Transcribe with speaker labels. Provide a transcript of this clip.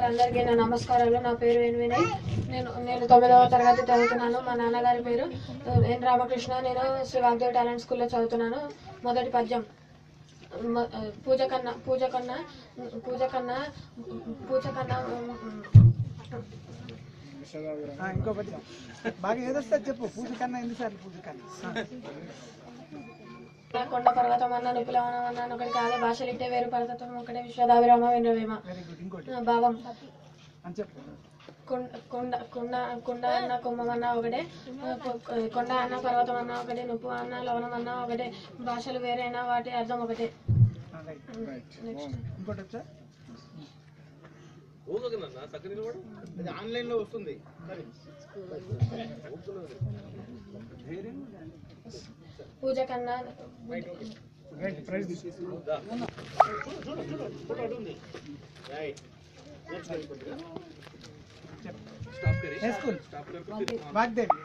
Speaker 1: అందరికీ నా నమస్కారాలు. నా పేరు వినయ్. నేను 9వ తరగతి చదువుతున్నాను. మా నాన్నగారి పేరు ఎన్ రామకృష్ణ. నేను శ్రీ వాగ్దేవి టాలెంట్ స్కూల్లో చదువుతున్నాను. మొదటి పద్యం. పూజ కన్నా
Speaker 2: ఇంకో పద్యం బాగా ఏదొస్తా చెప్పు. పూజ కన్నా ఎన్నిసార్లు పూజ కన్నా
Speaker 1: కొండ పర్వతం అన్న నిపులవనం అన్న ఒకటి కాదే భాషలిట్టే వేరు పరతత్వం ఒకటే విశ్వదాభిరామ వినవేమ. భావం
Speaker 2: అని చెప్పు.
Speaker 1: కుండ అన్న కుంభం అన్న ఒకటే, కొండ అన్న పర్వతం అన్న ఒకటే, నుప్పు అన్న లవణం అన్న ఒకటే, భాషలు వేరైనా వాటి అర్థం ఒకటే.
Speaker 2: ఇంకోటి వచ్చా
Speaker 3: ఆన్లైన్ లో వస్తుంది.
Speaker 1: పూజ కన్నా
Speaker 2: వాగ్దేవి